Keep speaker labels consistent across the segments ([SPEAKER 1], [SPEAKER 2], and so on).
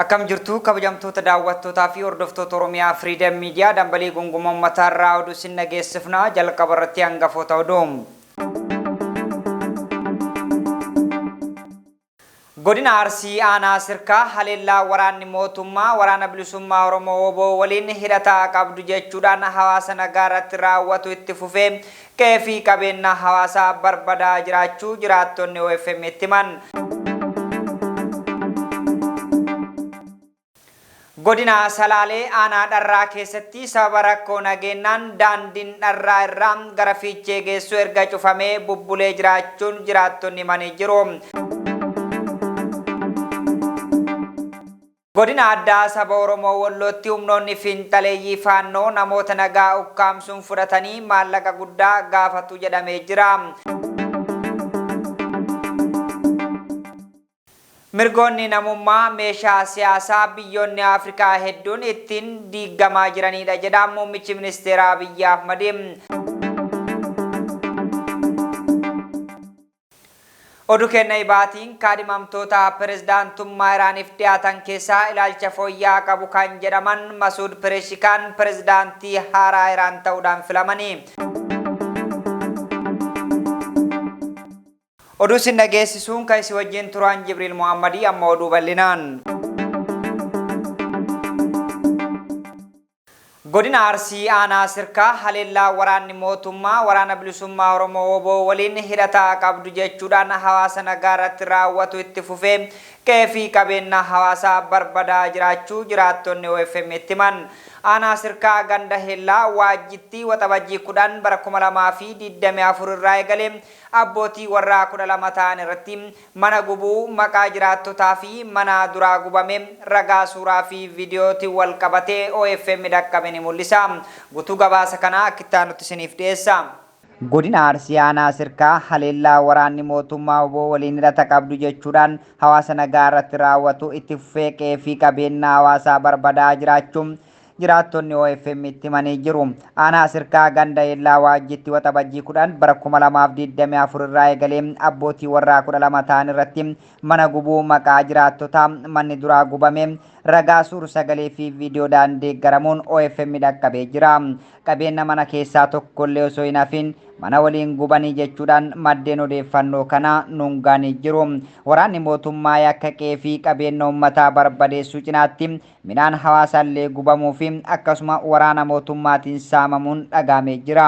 [SPEAKER 1] Akkam jirtu kabajamtoota daawwattootaa fi hordoftoota Oromiyaa Freedom Media dambalii gungumoo mataarraa oduu isin dhageessifnaa jalqaba irratti hangafoota oduu. Godina Arsii aanaa Sirkaa haleellaa waraanni mootummaa waraana bilisummaa Oromoo obbo waliin hidhataa qabdu jechuudhaan hawaasa nagaa irratti raawwatu itti fufee qe'ee fi qabeenya hawaasaa barbadaa jiraachuu jiraattonni OFM itti himan. Godina Salaalee aanaa Dharraa keessatti sababa rakkoo nageenyaan daandiin Dharraa irraa gara Fiichee geessu erga cufamee bubbulee jiraachuun jiraattonni himanii jiru. Godina addaa saba Oromoo Wallootti humnoonni fiinxaleeyyii faannoo namoota nagaa ukkaamsuun fudhatanii maallaqa guddaa gaafatu jedhamee jira. Mirgoonni namummaa meeshaa siyaasaa biyyoonni Afrikaa hedduun ittiin diigamaa jiranidha jedha muummichi ministeeraa Abiyyi Ahmad. Oduu kenna ibaatiin kaadhimamtoota pirezidaantummaa Iraaniif dhiyaatan keessaa ilaalcha fooyya'aa qabu kan jedhaman Masuud Pereshikaan pirezidaantii haaraa Iraan ta'uudhaan filamanii. Oduu isin dhageessisuun kan isin wajjin turan Jibriil Muhammadii amma oduu bal'inaan. Godina Arsii aanaa Sirkaa haleellaa waraanni mootummaa waraana bilisummaa Oromoo obbo waliin hidhataa qabdu jechuudhaan hawaasa nagaa irratti raawwatu itti fufee qe'ee fi qabeenya hawaasaa barbadaa jiraachuu jiraattonni OFM itti himan. Aanaa Sirkaa ganda Heellaa Waajjittii waxabajjii 10 bara 2024 irraa eegalee abbootii warraa 12 ta'an irratti mana gubuu maqaa jiraattotaa fi mana duraa gubame ragaa suuraa fi viidiyootti wal qabatee OFM dhaqqabe ni mul'isa. Guutuu gabaasa kanaa akka itti aanutti isiniif dhiyeessa. Godina Arsii aanaa Sirkaa haleellaa waraanni mootummaa obbo waliin hidhata qabdu jechuudhaan hawaasa nagaa irratti raawwatu itti fufee qe'ee fi qabeenya hawaasaa barbadaa jiraachuun jiraattonni OFM itti himanii jiru. Aanaa Sirkaa ganda Heellaa Waajjittii waxabajjii 10 bara 2024 irraa eegalee abbootii warraa 12 ta'an irratti mana gubuu maqaa jiraattotaa manni duraa gubame ragaa suur sagalee fi viidiyoodhaan deeggaramuun OFM dhaqqabee jira. Qabeenya mana keessaa tokkollee osoo hin hafin mana waliin gubanii jechuudhaan maddeen odeeffannoo kana nuungaanii jiru. Waraanni mootummaa yakka qe'ee fi qabeenya uummataa barbadeessuu cinaatti midhaan hawaasaallee gubamuu fi akkasuma waraana mootummaatiin saamamuun dhagaamee jira.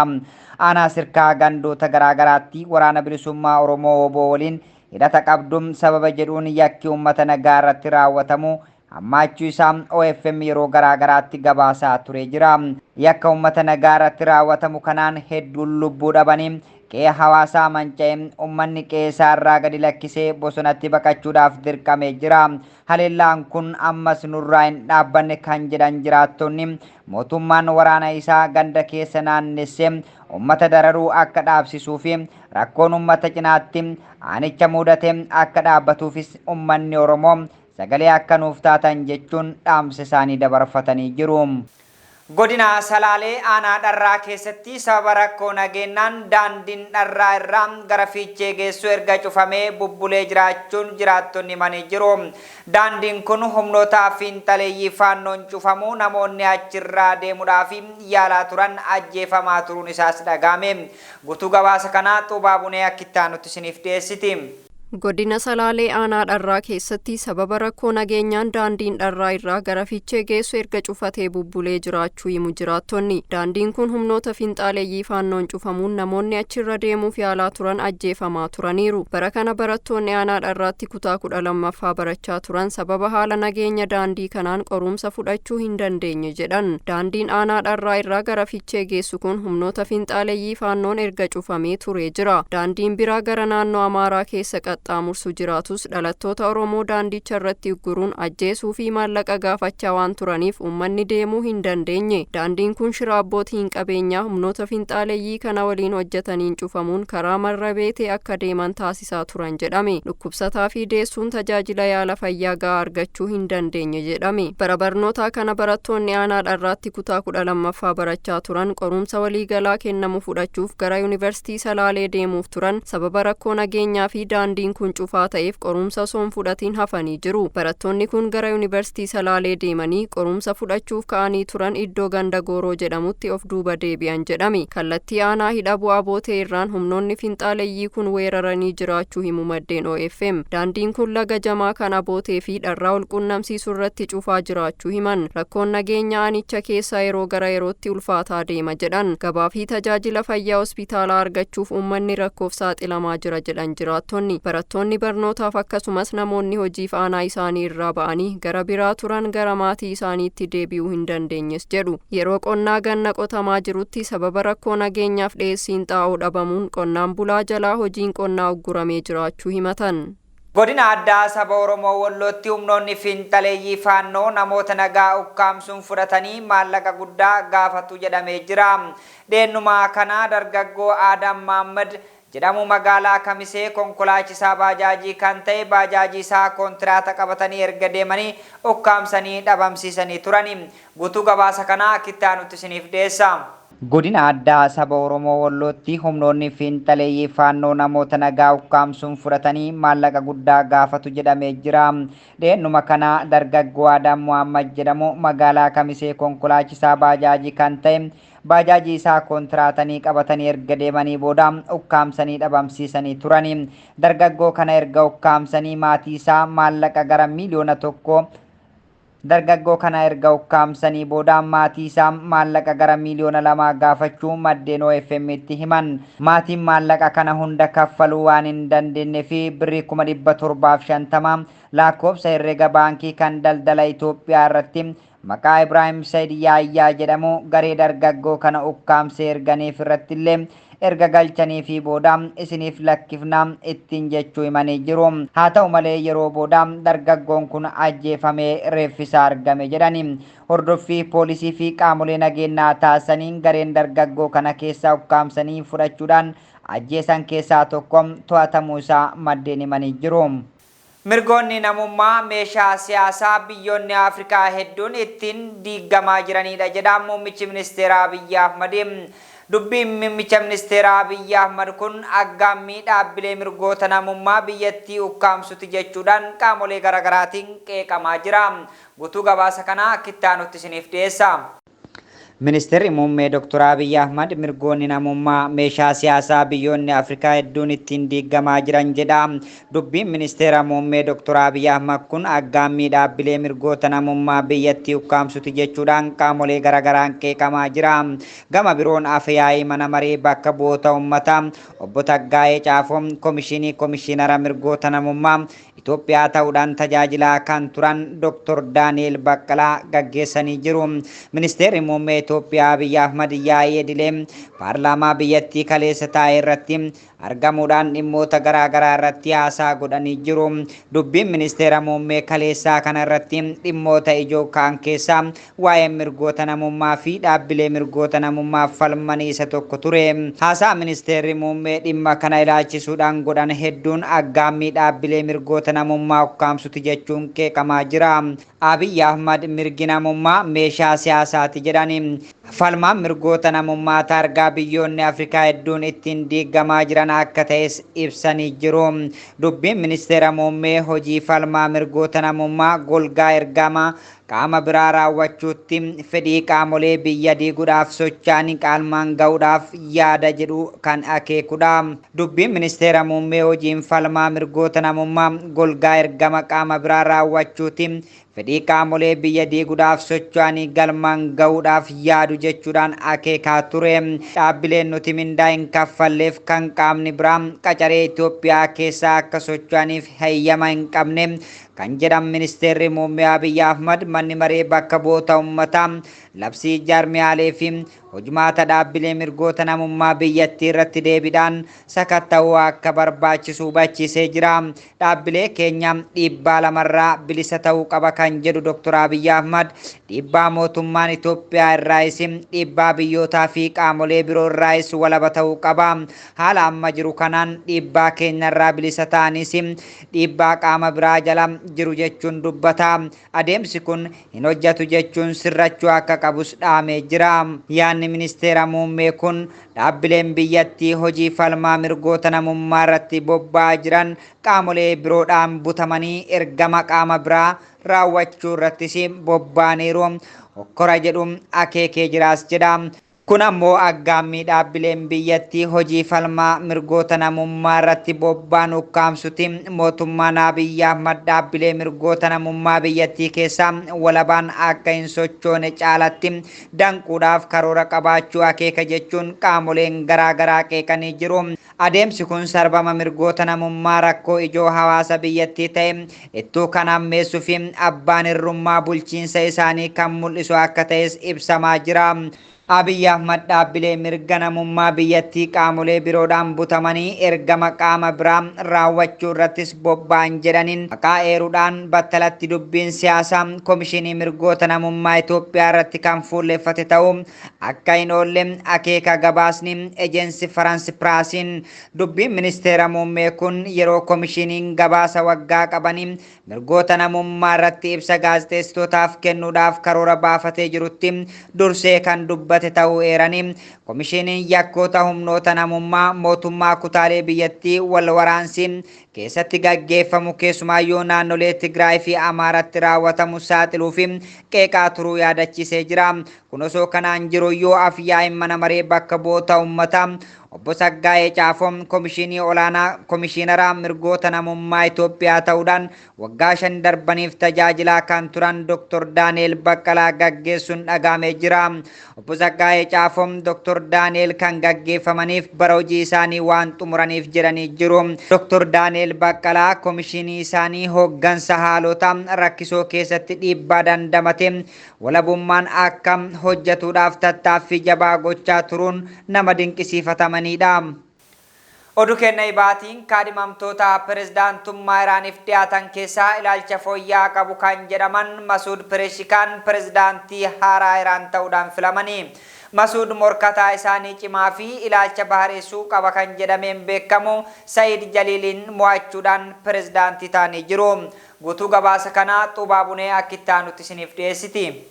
[SPEAKER 1] Aanaa Sirkaa gandoota garaagaraatti waraana bilisummaa Oromoo obbo waliin hidhata qabduun sababa jedhuun yakki uummata nagaa irratti raawwatamu hammaachuu isaa OFM yeroo garaagaraatti gabaasaa ture jira. Yakka uummata nagaa irratti raawwatamu kanaan hedduun lubbuu dhabanii qe'ee hawaasaa manca'ee uummanni qe'ee isaa irraa gadi lakkisee bosonatti baqachuudhaaf dirqamee jira. Haleellaan kun ammas nurraa hin dhaabbanne kan jedhan jiraattonni mootummaan waraana isaa ganda keessa naannessee uummata dararuu akka dhaabsisuu fi rakkoon uummata cinaatti aanicha mudate akka dhaabbatuufis uummanni Oromoo sagalee akka nuuf taatan jechuun dhaamsa isaanii dabarfatanii jiru. Godina Salaalee aanaa Dharraa keessatti sababa rakkoo nageenyaan daandiin Dharraa irraa gara Fiichee geessu erga cufamee bubbulee jiraachuun jiraattonni himanii jiru. Daandiin kun humnoota fiinxaleeyyii faannoon cufamuu namoonni achirraa deemuudhaaf yaalaa turan ajjeefamaa turuun isaas dhagahame. Guutuu gabaasa kanaa Xuubaa Bunee akka itti aanutti isiniif dhiyeessiti.
[SPEAKER 2] Godina Salaalee aanaa Dharraa keessatti sababa rakkoo nageenyaan daandiin Dharraa irraa gara Fiichee geessu erga cufatee bubbulee jiraachuu himu jiraattonni. Daandiin kun humnoota fiinxaaleeyyii faannoon cufamuun namoonni achirra deemuuf yaalaa turan ajjeefamaa turaniiru. Bara kana barattoonni aanaa Dharraatti kutaa 12ffaa barachaa turan sababa haala nageenya daandii kanaan qorumsa fudhachuu hin dandeenye jedhan. Daandiin aanaa Dharraa irraa gara Fiichee geessu kun humnoota fiinxaaleeyyii faannoon erga cufamee turee jira. Daandiin biraa gara naannoo Amaaraa keessa qaxxaamursu jiraatus dhalattoota Oromoo daandicha irratti ugguruun ajjeesuu fi maallaqa gaafachaa waan turaniif uummanni deemuu hin dandeenye. Daandiin kun shira abbootiin qabeenyaa humnoota fiinxaaleeyyii kana waliin hojjetaniin cufamuun karaa marra beetee akka deeman taasisaa turan jedhame. Dhukkubsataa fi deessuun tajaajila yaala fayyaa gahaa argachuu hin dandeenye jedhame. Bara barnootaa kana barattoonni aanaa Dharraatti kutaa 12ffaa barachaa turan qorumsa waliigalaa kennamu fudhachuuf gara Yuunivarsiitii Salaalee deemuuf turan sababa rakkoo nageenyaa fi daandiin daandiin kun cufaa ta'eef qorumsa osoo hin fudhatiin hafanii jiru. Barattoonni kun gara Yuunivarsiitii Salaalee deemanii qorumsa fudhachuuf ka'anii turan iddoo ganda Gooroo jedhamutti of duuba deebi'an jedhame. Kallattii aanaa hidha bu'aa bootee irraan humnoonni finxaaleeyyii kun weeraranii jiraachuu himu maddeen OFM. Daandiin kun laga jamaa kana bootee fi dharraa wal qunnamsiisuu irratti cufaa jiraachuu himan. Rakkoon nageenya aanicha keessaa yeroo gara yerootti ulfaataa deema jedhan. Gabaa fi tajaajila fayyaa hospitaalaa argachuuf uummanni rakkoof saaxilamaa jira jedhan jiraattonni. Barattoonni barnootaaf akkasumas namoonni hojiif aanaa isaanii irraa ba'anii gara biraa turan gara maatii isaaniitti deebi'uu hin dandeenyes jedhu. Yeroo qonnaa ganna qotamaa jirutti sababa rakkoo nageenyaaf dhiyeessiin xaa'oo dhabamuun qonnaan bulaa jalaa hojiin qonnaa ugguramee jiraachuu himatan.
[SPEAKER 1] Godina addaa saba Oromoo Wallootti humnoonni finxaleeyyii faannoo namoota nagaa ukkaamsuun fudhatanii maallaqa guddaa gaafatu jedhamee jira. Dheennumaa kana dargaggoo Aadam Mahammad jedhamu magaalaa Kamisee konkolaachisaa baajaajii kan ta'e baajaajii isaa kontiraata qabatanii erga deemanii ukkaamsanii dhabamsiisanii turani. Guutuu gabaasa kanaa kittaanutti isiniif dhiyeessa. Godina addaa saba Oromoo Wallootti humnoonni finxaleeyyii faannoo namoota nagaa ukkaamsuun fudhatanii maallaqa guddaa gaafatu jedhamee jira. Dheenuma kana dargaggoo Aadam Muhammad jedhamu magaalaa Kamisee konkolaachisaa baajaajii kan ta'e baajaajii isaa kontiraatanii qabatanii erga deemanii booda ukkaamsanii dhabamsiisanii turani. Dargaggoo kana erga ukkaamsanii maatii isaa maallaqa gara miliyoona tokko dargaggoo kana erga ukkaamsanii booda maatii isaa maallaqa gara miliyoona 2 gaafachuu maddeen OFM itti himan. Maatiin maallaqa kana hunda kaffaluu waan hin dandeenye fi birrii 750 lakkoofsa herrega baankii kan daldala Itoophiyaa irratti maqaa Ibrahim Said Yaayyaa jedhamu garee dargaggoo kana ukkaamsee erganiif irratti illee erga galchanii fi booda isiniif lakkifnaa ittiin jechuu himanii jiru. Haa ta'u malee yeroo booda dargaggoon kun ajjeefamee reeffisaa argame jedhani. Hordoffii poolisii fi qaamolee nageenyaa taasisaniin gareen dargaggoo kana keessaa ukkaamsanii fudhachuudhaan ajjeesan keessaa tokko to'atamuu isaa maddeen himanii jiru. Mirgoonni namummaa meeshaa siyaasaa biyyoonni Afrikaa hedduun ittiin diigamaa jiranidha jedha muummichi ministeeraa Abiyyi Ahmad. Dubbiin muummicha ministeeraa Abiyyi Ahmad kun aggaammii dhaabbilee mirgoota namummaa biyyattii ukkaamsuti jechuudhaan qaamolee garaagaraatiin qeeqamaa jira. Guutuu gabaasa kanaa kittaanutti isiniif dhiyeessa. Ministeerri muummee Dr. Abiyyi Ahmad mirgoonni namummaa meeshaa siyaasaa biyyoonni Afrikaa hedduun ittiin diigamaa jiran jedha. Dubbiin ministeera muummee Dr. Abiyyi Ahmad kun aggaammii dhaabbilee mirgoota namummaa biyyattii ukkaamsuti jechuudhaan qaamolee garaagaraan qeeqamaa jira. Gama biroon afyaa'ii mana maree bakka bu'oota uummataa obbo Taggaayee Caafoo komishinara mirgoota namummaa Itoophiyaa ta'uudhaan tajaajilaa kan turan Dr. Daani'el Baqqalaa gaggeessanii jiru. Ministeerri muummee Itoophiyaa Abiyyi Ahmad yaa'ii idilee paarlaamaa biyyattii kaleessa taa'e irratti argamuudhaan dhimmoota garaagaraa irratti haasaa godhanii jiru. Dubbiin ministeera muummee kaleessaa kana irratti dhimmoota ijoo kaan keessaa waa'ee mirgoota namummaa fi dhaabbilee mirgoota namummaa falmanii isa tokko ture. Haasaa ministeerri muummee dhimma kana ilaalchisuudhaan godhan hedduun aggaammii dhaabbilee mirgoota namummaa ukkaamsuti jechuun qeeqamaa jira. Abiyyi Ahmad mirgi namummaa meeshaa siyaasaati jedhani. Falmaan mirgoota namummaa targaa biyyoonni Afrikaa hedduun ittiin diigamaa jiran akka ta'es ibsanii jiru. Dubbiin ministeera muummee hojii falmaa mirgoota namummaa golgaa ergama qaama biraa raawwachuutti fedhii qaamolee biyya diiguudhaaf socho'anii qaalmaan ga'uudhaaf yaada jedhu kan akeekudha. Dubbiin ministeera muummee hojiin falmaa mirgoota namummaa golgaa ergama qaama biraa raawwachuutti fedhii qaamolee biyya diiguudhaaf socho'anii galmaan ga'uudhaaf yaadu jechuudhaan akeekaa ture. Dhaabbileen nuti mindaa hin kaffalleef kan qaamni biraa qacaree Itoophiyaa keessaa akka socho'aniif hayyama hin qabne kan jedhan ministeerri muummee Abiyyi Ahmad manni maree bakka bu'oota uummataa labsii jaarmiyaalee fi hojimaata dhaabbilee mirgoota namummaa biyyattii irratti deebiidhaan sakatta'uu akka barbaachisu hubachiisee jira. Dhaabbilee keenya dhiibbaa lamarraa bilisa ta'uu qaba kan jedhu Dr. Abiyyi Ahmad dhiibbaa mootummaan Itoophiyaa irraayis dhiibbaa biyyootaa fi qaamolee biroo irraayis walaba ta'uu qaba. Haala amma jiru kanaan dhiibbaa keenyarraa bilisa ta'anis dhiibbaa qaama biraa jala jiru jechuun dubbata. Adeemsi kun hin hojjetu jechuun sirrachuu akka qabus dhaamee jira. Yaanni waraanni ministeera muummee kun dhaabbileen biyyattii hojii falmaa mirgoota namummaa irratti bobba'aa jiran qaamolee biroodhaan butamanii ergama qaama biraa raawwachuu irrattis bobba'aniiru. Hokkora jedhu akeekee jiraas jedha. Kun ammoo aggaammii dhaabbileen biyyattii hojii falmaa mirgoota namummaa irratti bobba'an ukkaamsuti. Mootummaan Abiyyi Ahmad dhaabbilee mirgoota namummaa biyyattii keessaa walabaan akka hin sochoone caalatti danquudhaaf karoora qabaachuu akeeka jechuun qaamoleen garaagaraa qeeqanii jiru. Adeemsi kun sarbama mirgoota namummaa rakkoo ijoo hawaasa biyyattii ta'e ittuu kan hammeessuu fi abbaan hirrummaa bulchiinsa isaanii kan mul'isu akka ta'es ibsamaa jira. Abiyyi Ahmad dhaabbilee mirga namummaa biyyattii qaamolee biroodhaan butamanii ergama qaama biraa raawwachuu irrattis bobba'an jedhaniin maqaa eeruudhaan battalatti dubbiin siyaasaa Komishinii Mirgoota Namummaa Itoophiyaa irratti kan fuulleffate ta'uu akka hin oolle akeeka gabaasni ejeensi Faransi Piraasiin. Dubbiin ministeera muummee kun yeroo komishiniin gabaasa waggaa qabanii mirgoota namummaa irratti ibsa gaazexeessitootaaf kennuudhaaf karoora baafatee jirutti dursee kan dubbate ta'uu eeranii. Komishiniin yakkoota humnoota namummaa mootummaa kutaalee biyyattii wal waraansiin keessatti gaggeeffamu keessumaayyuu naannolee Tigraay fi Amaaratti raawwatamu saaxiluu fi qeeqaa turuu yaadachiisee jira. Kun osoo kanaan jiruyyuu afyaa'in mana maree bakka bu'oota uummataa obbo Saggaayee Caafoo komishinii olaanaa komishiinara mirgoota namummaa Itoophiyaa ta'uudhaan waggaa 5 darbaniif tajaajilaa kan turan Dr. Daani'el Baqqalaa gaggeessuun dhagahamee jira. Obbo Saggaayee Caafoo Dr. Daani'el kan gaggeeffamaniif bara hojii isaanii waan xumuraniif jedhanii jiru. Dr. Daani'el Baqqalaa komishinii isaanii hooggansa haalota rakkisoo keessatti dhiibbaa dandamate walabummaan akka hojjetuudhaaf tattaaffii jabaa gochaa turuun nama dinqisiifataman. Oduu kenna ibaatiin kaadhimamtoota pirezidaantummaa Iraaniif dhiyaatan keessaa ilaalcha fooyya'aa qabu kan jedhaman Masuud Pereshikaan pirezidaantii haaraa Iraan ta'uudhaan filamanii. Masuud morkataa isaanii cimaa fi ilaalcha bahareessuu qaba kan jedhameen beekamu Sa'iid Jaliiliin mo'achuudhaan pirezidaantii ta'anii jiru. Guutuu gabaasa kanaa Xubaabunee Akkitaanutti isiniif dhiyeessiti.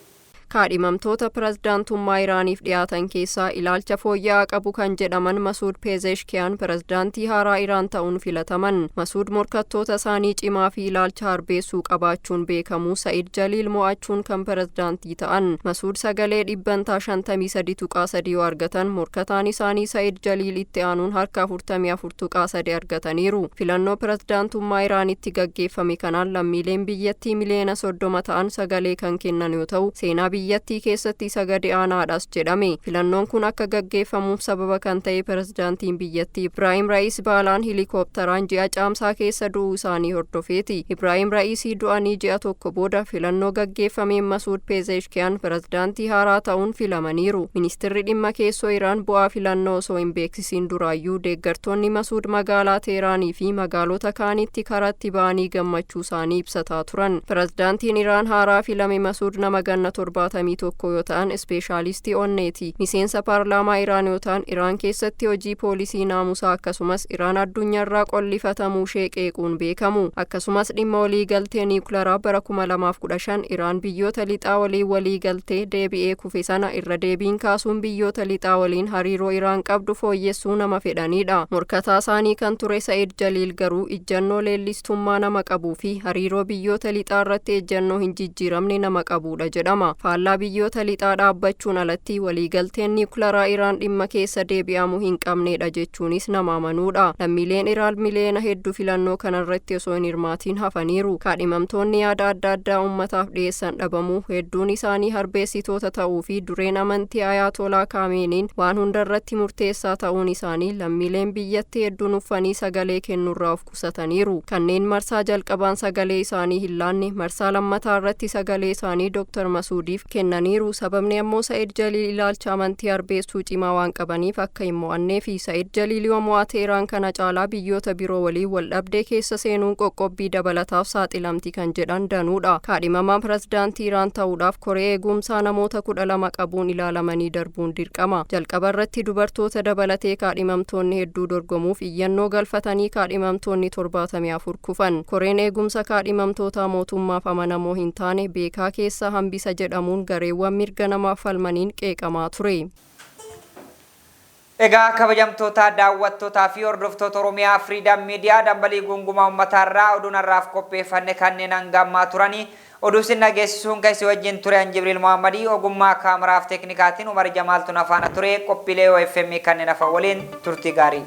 [SPEAKER 2] kaadhimamtoota pirezidaantummaa Iraaniif dhiyaatan keessaa ilaalcha fooyya'aa qabu kan jedhaman Masuud Pezeshkiyan pirezidaantii haaraa Iraan ta'uun filataman. Masuud morkattoota isaanii cimaa fi ilaalcha harbeessuu qabaachuun beekamu Sa'iid Jaliil mo'achuun kan pirezidaantii ta'an. Masuud sagalee dhibbantaa 53.3 argatan, morkataan isaanii Sa'iid Jaliil itti aanuun harka 44.3 argataniiru. Filannoo pirezidaantummaa Iraanitti gaggeeffame kanaan lammiileen biyyattii miliyoona 30 ta'an sagalee kan kennan yoo ta'u, seenaa biyyattii keessatti isa gadi aanaadhas jedhame. Filannoon kun akka gaggeeffamuuf sababa kan ta'e pirezidaantiin biyyattii Ibraahim Ra'iis baalaan helikoophteraan ji'a caamsaa keessa du'uu isaanii hordofeeti. Ibraahim Ra'iisii du'anii ji'a tokko booda filannoo gaggeeffameen Masuud Pezeshkiyan pirezidaantii haaraa ta'uun filamaniiru. Ministeerri dhimma keessoo Iraan bu'aa filannoo osoo hin beeksisiin duraayyuu deeggartoonni Masuud magaalaa Teeraanii fi magaalota kaanitti karaatti ba'anii gammachuu isaanii ibsataa turan. Pirezidaantiin Iraan haaraa filame Masuud nama ganna 71 yoo ta'an ispeeshaalistii onneeti. Miseensa paarlaamaa Iraan yoo ta'an Iraan keessatti hojii poolisii naamusaa akkasumas Iraan addunyaarraa qollifatamuu ishee qeequun beekamu. Akkasumas dhimma waliigaltee niwukilaraa bara 2015 Iraan biyyoota lixaa waliin waliigaltee deebi'ee kufe sana irra deebiin kaasuun biyyoota lixaa waliin hariiroo Iraan qabdu fooyyessuu nama fedhanidha. Morkataa isaanii kan ture Sa'iid Jaliil garuu ijjannoo leellistummaa nama qabuu fi hariiroo biyyoota lixaa irratti ejjannoo hin jijjiiramne nama qabudha jedhama. Faallaa biyyoota lixaa dhaabbachuun alatti waliigalteen niwukilaraa Iraan dhimma keessa deebi'amuu hin qabnedha jechuunis nama amanuudha. Lammiileen Iraan miliyoona hedduu filannoo kanarratti osoo hin hirmaatiin hafaniiru. Kaadhimamtoonni yaada adda addaa uummataaf dhiyeessan dhabamuu, hedduun isaanii harbeessitoota ta'uu fi dureen amantii Ayaatolaa Kaameeniin waan hundarratti murteessaa ta'uun isaanii lammiileen biyyattii hedduun uffanii sagalee kennuurraa of qusataniiru. Kanneen marsaa jalqabaan sagalee isaanii hin laanne marsaa lammataa irratti sagalee isaanii Dr. Masuudiif kennaniiru. Sababni ammoo Sa'iid Jaliil ilaalcha amantii harbeessuu cimaa waan qabaniif akka hin mo'annee fi Sa'iid Jaliil yoo mo'ate Iraan kana caalaa biyyoota biroo waliin wal dhabdee keessa seenuun qoqqobbii dabalataaf saaxilamti kan jedhan danuudha. Kaadhimamaan pirezidaantii Iraan ta'uudhaaf koree eegumsaa namoota 12 qabuun ilaalamanii darbuun dirqama. Jalqaba irratti dubartoota dabalatee kaadhimamtoonni hedduu dorgomuuf iyyannoo galfatanii kaadhimamtoonni 74 kufan. Koreen eegumsa kaadhimamtoota mootummaaf amanamoo hin taane beekaa keessa hambisa jedhamuun gareewwan mirga namaaf falmaniin qeeqamaa ture.
[SPEAKER 1] Egaa kabajamtoota daawwattootaa fi hordoftoota Oromiyaa Freedom Media dambalii gungumaa uummatarraa oduu narraaf qopheeffanne kanneen hangammaa turanii oduu sin dhageessisuun keessi wajjin ture an Jibriil Muhammadii ogummaa kaameraaf teeknikaatiin Umar Jamaaltu nafaana ture qophiilee OFM kanneen hafa waliin turtii gaarii.